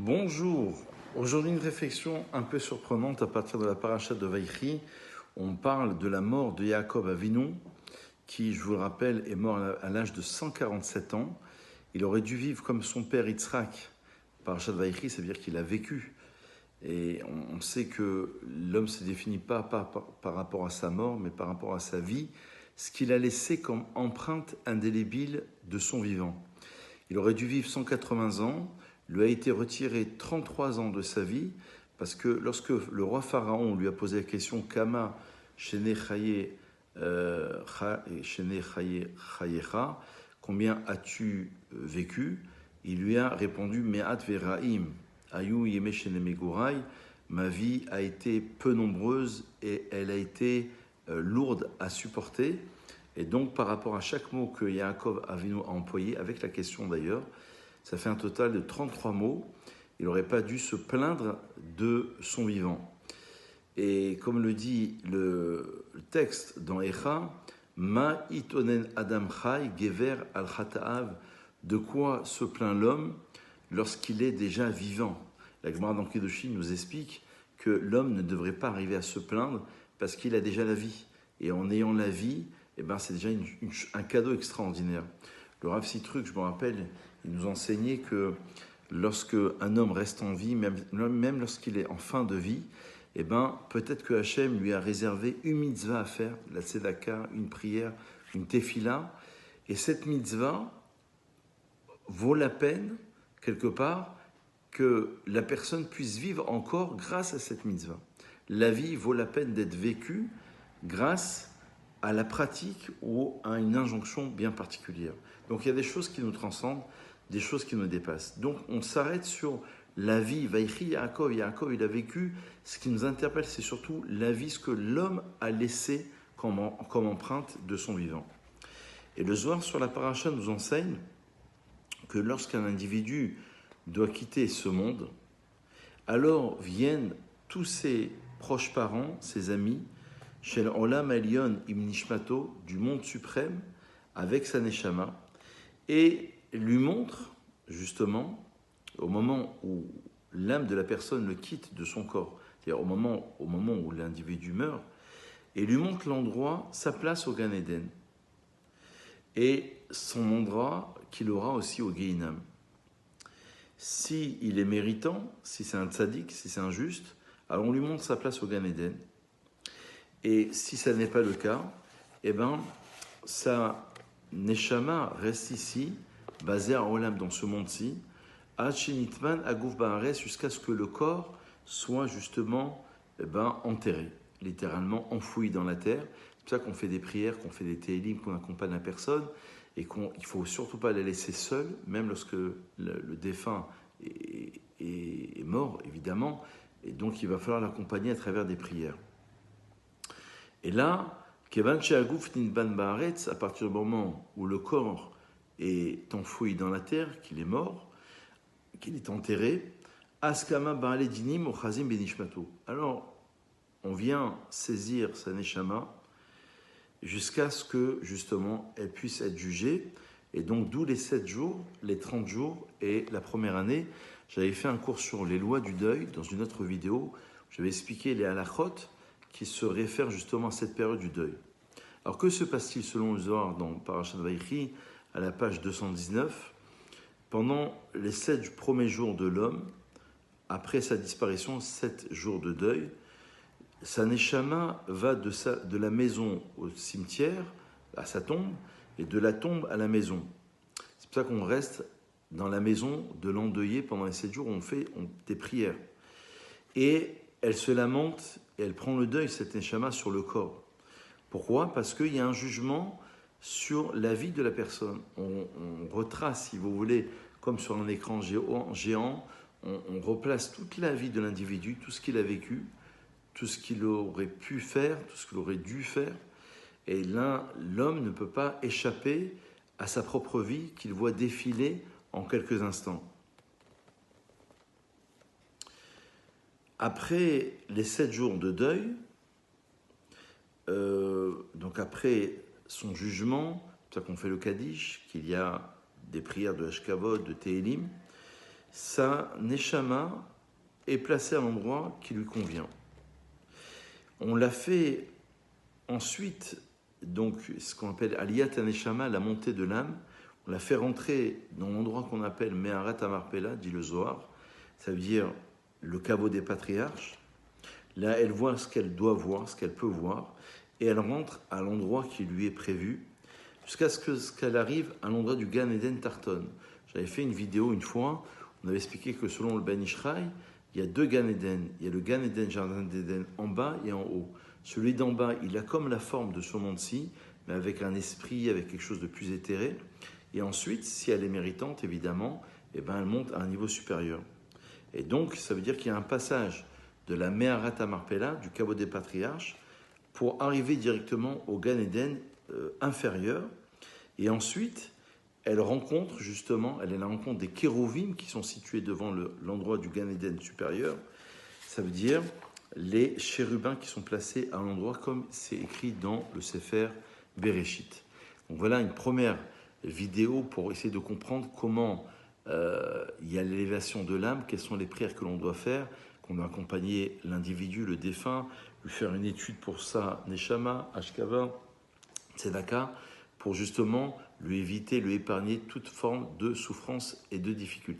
Bonjour, aujourd'hui une réflexion un peu surprenante à partir de la paracha de Vaïchi. On parle de la mort de Yaakov Avinu, qui, je vous le rappelle, est mort à l'âge de 147 ans. Il aurait dû vivre comme son père Yitzhak, paracha de Vaïchi, c'est-à-dire qu'il a vécu. Et on sait que l'homme ne se définit pas par rapport à sa mort, mais par rapport à sa vie, ce qu'il a laissé comme empreinte indélébile de son vivant. Il aurait dû vivre 180 ans, lui a été retiré 33 ans de sa vie, parce que lorsque le roi Pharaon lui a posé la question « Kama shene chayecha » combien as-tu vécu? Il lui a répondu « Me'at veraim, ayu yeme shene megurai » ma vie a été peu nombreuse et elle a été lourde à supporter. Et donc, par rapport à chaque mot que Yaakov Avinu a employé, avec la question d'ailleurs, ça fait un total de 33 mots. Il n'aurait pas dû se plaindre de son vivant. Et comme le dit le texte dans Echa, Ma itonen adam chai gever al chataav, de quoi se plaint l'homme lorsqu'il est déjà vivant. La Gemara dans Kedoshim nous explique que l'homme ne devrait pas arriver à se plaindre parce qu'il a déjà la vie. Et en ayant la vie, c'est déjà un cadeau extraordinaire. Le Rav Sitruk, je me rappelle, il nous enseignait que lorsque un homme reste en vie, même lorsqu'il est en fin de vie, peut-être que Hachem lui a réservé une mitzvah à faire, la tzedaka, une prière, une tefila, et cette mitzvah vaut la peine, quelque part, que la personne puisse vivre encore grâce à cette mitzvah. La vie vaut la peine d'être vécue grâce à la pratique ou à une injonction bien particulière. Donc il y a des choses qui nous transcendent, des choses qui nous dépassent. Donc on s'arrête sur la vie. Vaïchi Yaakov, Yaakov il a vécu. Ce qui nous interpelle, c'est surtout la vie, ce que l'homme a laissé comme empreinte de son vivant. Et le Zohar sur la paracha nous enseigne que lorsqu'un individu doit quitter ce monde, alors viennent tous ses proches parents, ses amis, chez l'Olam Elyon Im Nishmato, du monde suprême, avec sa Neshama, et lui montre, justement, au moment où l'âme de la personne le quitte de son corps, c'est-à-dire au moment où l'individu meurt, et lui montre l'endroit, sa place au Gan Eden, et son endroit qu'il aura aussi au Gehinam. Si il est méritant, si c'est un tzaddik, si c'est un juste, alors on lui montre sa place au Gan Eden. Et si ça n'est pas le cas, sa neshama reste ici, basée à Olam, dans ce monde-ci, à Shinitman, à Gouf Baares, jusqu'à ce que le corps soit justement enterré, littéralement enfoui dans la terre. C'est pour ça qu'on fait des prières, qu'on fait des télim, qu'on accompagne la personne, et qu'il ne faut surtout pas la laisser seule, même lorsque le défunt est mort, évidemment, et donc il va falloir l'accompagner à travers des prières. Et là, Kevan She'aguf Ninban Baaretz, à partir du moment où le corps est enfoui dans la terre, qu'il est mort, qu'il est enterré, Askama Baale Dinim Ochazim Benishmato. Alors, on vient saisir sa Neshama jusqu'à ce que, justement, elle puisse être jugée. Et donc, d'où les 7 jours, les 30 jours et la première année. J'avais fait un cours sur les lois du deuil dans une autre vidéo. J'avais expliqué les halachot qui se réfèrent justement à cette période du deuil. Alors, que se passe-t-il selon le Zohar dans Parashat Vaïchi, à la page 219? Pendant les 7 premiers jours de l'homme, après sa disparition, 7 jours de deuil, sa neshama va de la maison au cimetière, à sa tombe, et de la tombe à la maison. C'est pour ça qu'on reste dans la maison de l'endeuillé pendant les 7 jours où on fait des prières. Et elle se lamente et elle prend le deuil, cette neshama, sur le corps. Pourquoi? Parce qu'il y a un jugement sur la vie de la personne. On retrace, si vous voulez, comme sur un écran géant, on replace toute la vie de l'individu, tout ce qu'il a vécu, tout ce qu'il aurait pu faire, tout ce qu'il aurait dû faire. Et l'homme ne peut pas échapper à sa propre vie qu'il voit défiler en quelques instants. Après les 7 jours de deuil, donc après son jugement, c'est pour ça qu'on fait le Kaddish, qu'il y a des prières de Hashkavod, de Tehilim, sa neshama est placée à l'endroit qui lui convient. On l'a fait ensuite, donc ce qu'on appelle Aliyat Neshama, la montée de l'âme. On l'a fait rentrer dans l'endroit qu'on appelle Meharat Amarpela, dit le Zohar. Ça veut dire le caveau des patriarches. Là, elle voit ce qu'elle doit voir, ce qu'elle peut voir, et elle rentre à l'endroit qui lui est prévu, jusqu'à ce qu'elle arrive à l'endroit du Gan Eden Tarton. J'avais fait une vidéo une fois, on avait expliqué que selon le Ben Ishraï, il y a deux Gan Eden. Il y a le Gan Eden, Jardin d'Eden, en bas et en haut. Celui d'en bas, il a comme la forme de ce monde-ci, mais avec un esprit, avec quelque chose de plus éthéré. Et ensuite, si elle est méritante, évidemment, eh ben, elle monte à un niveau supérieur. Et donc, ça veut dire qu'il y a un passage de la Meharat Amarpela, du caveau des patriarches, pour arriver directement au Gan Eden inférieur. Et ensuite, elle rencontre justement, elle est la rencontre des kérovim qui sont situés devant l'endroit du Gan Eden supérieur. Ça veut dire les chérubins qui sont placés à l'endroit comme c'est écrit dans le Sefer Bereshit. Donc voilà une première vidéo pour essayer de comprendre comment il y a l'élévation de l'âme, quelles sont les prières que l'on doit faire, qu'on doit accompagner l'individu, le défunt, lui faire une étude pour ça, Neshama, Ashkava, Tzedaka, pour justement lui éviter, lui épargner toute forme de souffrance et de difficulté.